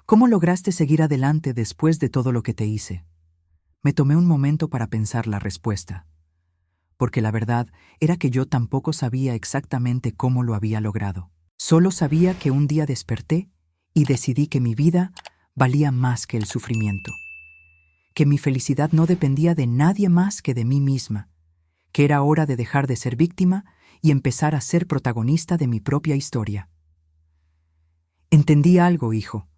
¿Cómo lograste seguir adelante después de todo lo que te hice? Me tomé un momento para pensar la respuesta, porque la verdad era que yo tampoco sabía exactamente cómo lo había logrado. Solo sabía que un día desperté y decidí que mi vida valía más que el sufrimiento, que mi felicidad no dependía de nadie más que de mí misma, que era hora de dejar de ser víctima y empezar a ser protagonista de mi propia historia. Entendí algo, hijo.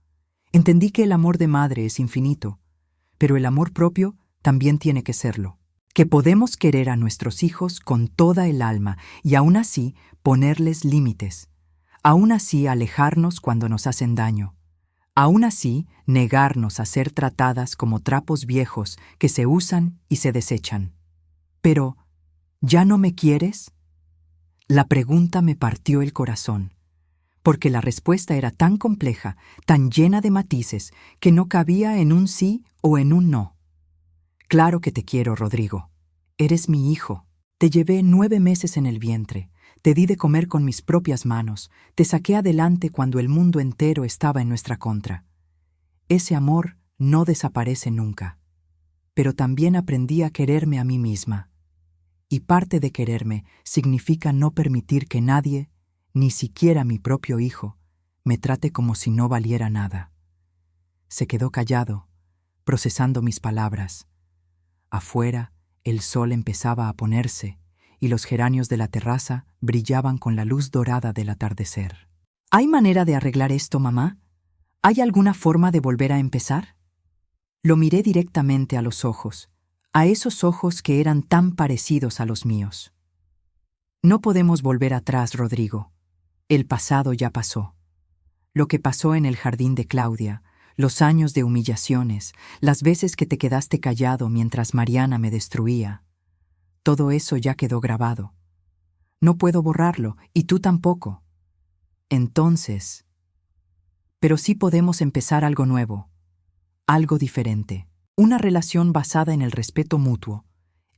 Entendí que el amor de madre es infinito, pero el amor propio también tiene que serlo. Que podemos querer a nuestros hijos con toda el alma y aún así ponerles límites. Aún así alejarnos cuando nos hacen daño. Aún así negarnos a ser tratadas como trapos viejos que se usan y se desechan. Pero, ¿ya no me quieres? La pregunta me partió el corazón, porque la respuesta era tan compleja, tan llena de matices, que no cabía en un sí o en un no. Claro que te quiero, Rodrigo. Eres mi hijo. Te llevé 9 meses en el vientre, te di de comer con mis propias manos, te saqué adelante cuando el mundo entero estaba en nuestra contra. Ese amor no desaparece nunca. Pero también aprendí a quererme a mí misma. Y parte de quererme significa no permitir que nadie, ni siquiera mi propio hijo, me trate como si no valiera nada. Se quedó callado, procesando mis palabras. Afuera, el sol empezaba a ponerse y los geranios de la terraza brillaban con la luz dorada del atardecer. ¿Hay manera de arreglar esto, mamá? ¿Hay alguna forma de volver a empezar? Lo miré directamente a los ojos, a esos ojos que eran tan parecidos a los míos. No podemos volver atrás, Rodrigo. El pasado ya pasó. Lo que pasó en el jardín de Claudia, los años de humillaciones, las veces que te quedaste callado mientras Mariana me destruía. Todo eso ya quedó grabado. No puedo borrarlo, y tú tampoco. Entonces... Pero sí podemos empezar algo nuevo, algo diferente. Una relación basada en el respeto mutuo,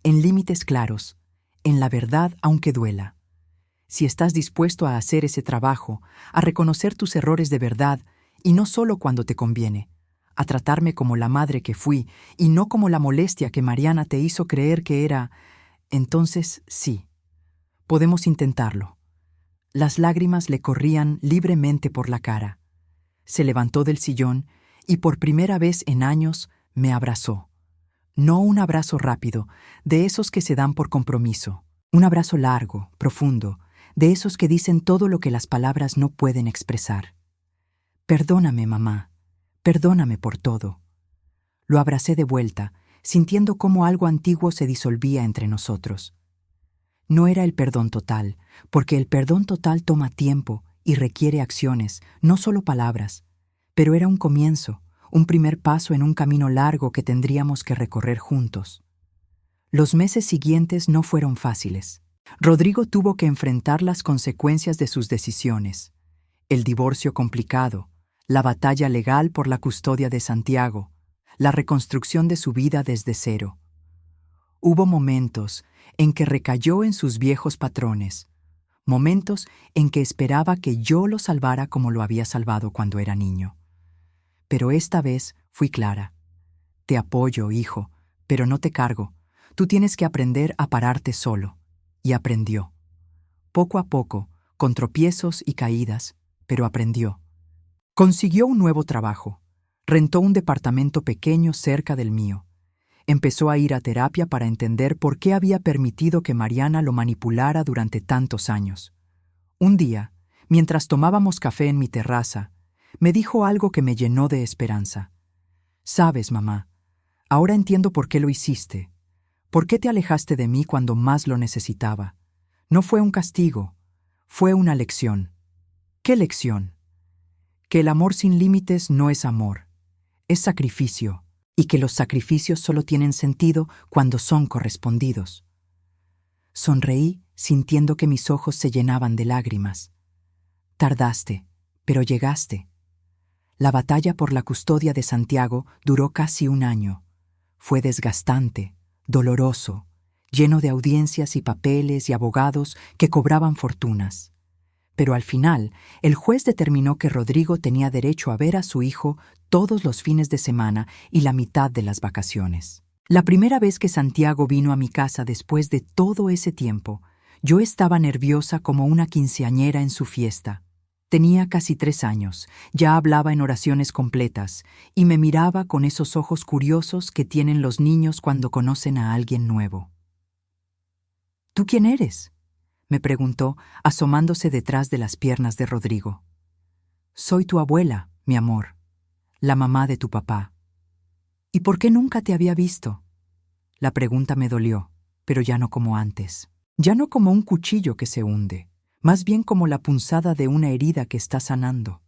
en límites claros, en la verdad aunque duela. Si estás dispuesto a hacer ese trabajo, a reconocer tus errores de verdad, y no solo cuando te conviene, a tratarme como la madre que fui y no como la molestia que Mariana te hizo creer que era, entonces sí, podemos intentarlo. Las lágrimas le corrían libremente por la cara. Se levantó del sillón y por primera vez en años me abrazó. No un abrazo rápido, de esos que se dan por compromiso. Un abrazo largo, profundo, de esos que dicen todo lo que las palabras no pueden expresar. Perdóname, mamá. Perdóname por todo. Lo abracé de vuelta, sintiendo cómo algo antiguo se disolvía entre nosotros. No era el perdón total, porque el perdón total toma tiempo y requiere acciones, no solo palabras, pero era un comienzo, un primer paso en un camino largo que tendríamos que recorrer juntos. Los meses siguientes no fueron fáciles. Rodrigo tuvo que enfrentar las consecuencias de sus decisiones, el divorcio complicado, la batalla legal por la custodia de Santiago, la reconstrucción de su vida desde cero. Hubo momentos en que recayó en sus viejos patrones, momentos en que esperaba que yo lo salvara como lo había salvado cuando era niño. Pero esta vez fui clara. Te apoyo, hijo, pero no te cargo. Tú tienes que aprender a pararte solo. Y aprendió. Poco a poco, con tropiezos y caídas, pero aprendió. Consiguió un nuevo trabajo. Rentó un departamento pequeño cerca del mío. Empezó a ir a terapia para entender por qué había permitido que Mariana lo manipulara durante tantos años. Un día, mientras tomábamos café en mi terraza, me dijo algo que me llenó de esperanza. Sabes, mamá, ahora entiendo por qué lo hiciste. ¿Por qué te alejaste de mí cuando más lo necesitaba? No fue un castigo, fue una lección. ¿Qué lección? Que el amor sin límites no es amor, es sacrificio, y que los sacrificios solo tienen sentido cuando son correspondidos. Sonreí sintiendo que mis ojos se llenaban de lágrimas. Tardaste, pero llegaste. La batalla por la custodia de Santiago duró casi un año. Fue desgastante, doloroso, lleno de audiencias y papeles y abogados que cobraban fortunas. Pero al final, el juez determinó que Rodrigo tenía derecho a ver a su hijo todos los fines de semana y la mitad de las vacaciones. La primera vez que Santiago vino a mi casa después de todo ese tiempo, yo estaba nerviosa como una quinceañera en su fiesta. Tenía casi 3 años, ya hablaba en oraciones completas y me miraba con esos ojos curiosos que tienen los niños cuando conocen a alguien nuevo. ¿Tú quién eres?, me preguntó, asomándose detrás de las piernas de Rodrigo. Soy tu abuela, mi amor, la mamá de tu papá. ¿Y por qué nunca te había visto? La pregunta me dolió, pero ya no como antes. Ya no como un cuchillo que se hunde, más bien como la punzada de una herida que está sanando.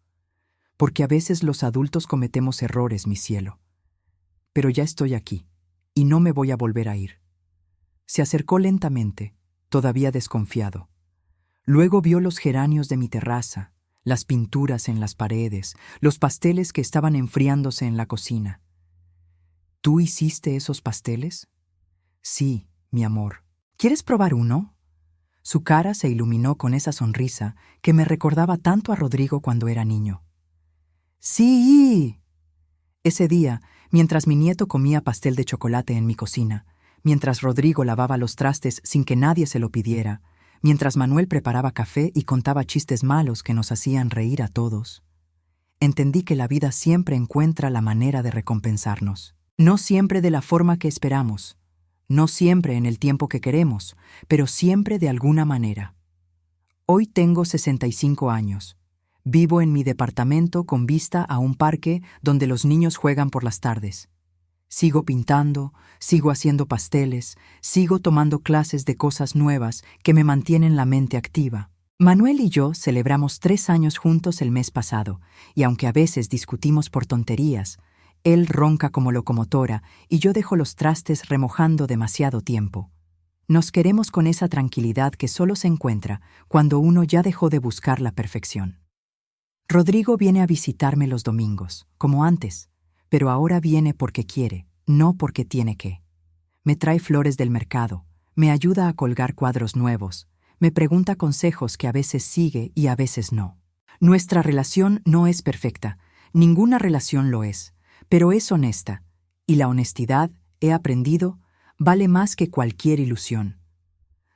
Porque a veces los adultos cometemos errores, mi cielo. Pero ya estoy aquí, y no me voy a volver a ir. Se acercó lentamente, todavía desconfiado. Luego vio los geranios de mi terraza, las pinturas en las paredes, los pasteles que estaban enfriándose en la cocina. ¿Tú hiciste esos pasteles? Sí, mi amor. ¿Quieres probar uno? Su cara se iluminó con esa sonrisa que me recordaba tanto a Rodrigo cuando era niño. ¡Sí! Ese día, mientras mi nieto comía pastel de chocolate en mi cocina, mientras Rodrigo lavaba los trastes sin que nadie se lo pidiera, mientras Manuel preparaba café y contaba chistes malos que nos hacían reír a todos, entendí que la vida siempre encuentra la manera de recompensarnos. No siempre de la forma que esperamos, no siempre en el tiempo que queremos, pero siempre de alguna manera. Hoy tengo 65 años. Vivo en mi departamento con vista a un parque donde los niños juegan por las tardes. Sigo pintando, sigo haciendo pasteles, sigo tomando clases de cosas nuevas que me mantienen la mente activa. Manuel y yo celebramos 3 años juntos el mes pasado, y aunque a veces discutimos por tonterías, él ronca como locomotora y yo dejo los trastes remojando demasiado tiempo. Nos queremos con esa tranquilidad que solo se encuentra cuando uno ya dejó de buscar la perfección. Rodrigo viene a visitarme los domingos, como antes, pero ahora viene porque quiere, no porque tiene que. Me trae flores del mercado, me ayuda a colgar cuadros nuevos, me pregunta consejos que a veces sigue y a veces no. Nuestra relación no es perfecta, ninguna relación lo es, pero es honesta, y la honestidad, he aprendido, vale más que cualquier ilusión.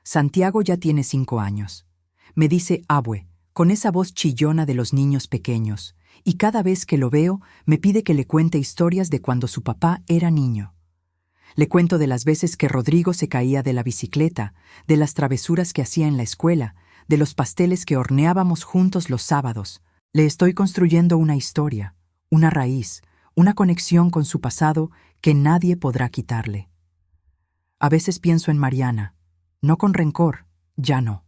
Santiago ya tiene 5 años. Me dice abue, con esa voz chillona de los niños pequeños, y cada vez que lo veo me pide que le cuente historias de cuando su papá era niño. Le cuento de las veces que Rodrigo se caía de la bicicleta, de las travesuras que hacía en la escuela, de los pasteles que horneábamos juntos los sábados. Le estoy construyendo una historia, una raíz, una conexión con su pasado que nadie podrá quitarle. A veces pienso en Mariana, no con rencor, ya no.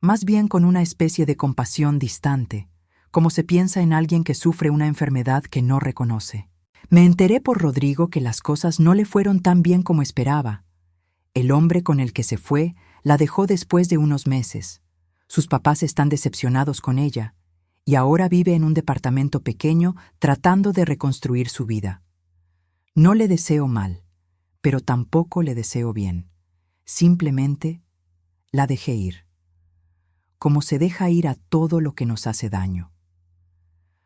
Más bien con una especie de compasión distante, como se piensa en alguien que sufre una enfermedad que no reconoce. Me enteré por Rodrigo que las cosas no le fueron tan bien como esperaba. El hombre con el que se fue la dejó después de unos meses. Sus papás están decepcionados con ella, y ahora vive en un departamento pequeño tratando de reconstruir su vida. No le deseo mal, pero tampoco le deseo bien. Simplemente la dejé ir. Como se deja ir a todo lo que nos hace daño.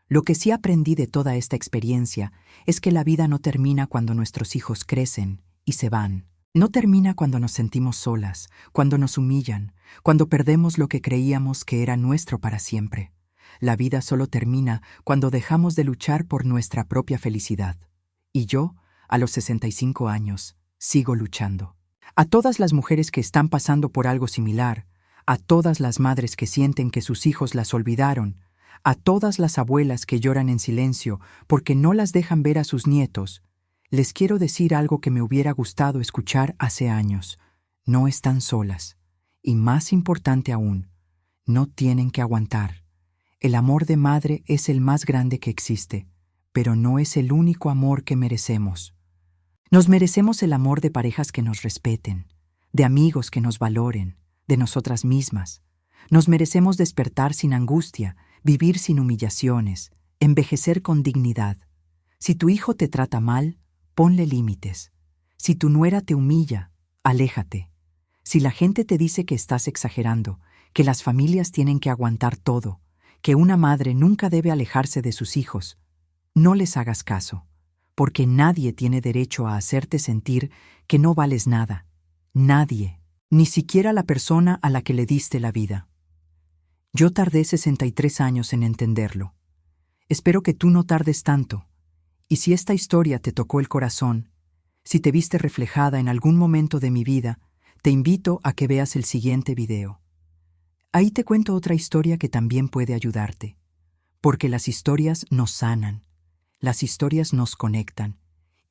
Lo que sí aprendí de toda esta experiencia es que la vida no termina cuando nuestros hijos crecen y se van. No termina cuando nos sentimos solas, cuando nos humillan, cuando perdemos lo que creíamos que era nuestro para siempre. La vida solo termina cuando dejamos de luchar por nuestra propia felicidad. Y yo, a los 65 años, sigo luchando. A todas las mujeres que están pasando por algo similar, a todas las madres que sienten que sus hijos las olvidaron, a todas las abuelas que lloran en silencio porque no las dejan ver a sus nietos, les quiero decir algo que me hubiera gustado escuchar hace años. No están solas. Y más importante aún, no tienen que aguantar. El amor de madre es el más grande que existe, pero no es el único amor que merecemos. Nos merecemos el amor de parejas que nos respeten, de amigos que nos valoren, de nosotras mismas. Nos merecemos despertar sin angustia, vivir sin humillaciones, envejecer con dignidad. Si tu hijo te trata mal, ponle límites. Si tu nuera te humilla, aléjate. Si la gente te dice que estás exagerando, que las familias tienen que aguantar todo, que una madre nunca debe alejarse de sus hijos. No les hagas caso, porque nadie tiene derecho a hacerte sentir que no vales nada. Nadie, ni siquiera la persona a la que le diste la vida. Yo tardé 63 años en entenderlo. Espero que tú no tardes tanto. Y si esta historia te tocó el corazón, si te viste reflejada en algún momento de mi vida, te invito a que veas el siguiente video. Ahí te cuento otra historia que también puede ayudarte, porque las historias nos sanan, las historias nos conectan,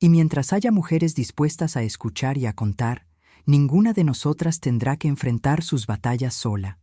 y mientras haya mujeres dispuestas a escuchar y a contar, ninguna de nosotras tendrá que enfrentar sus batallas sola.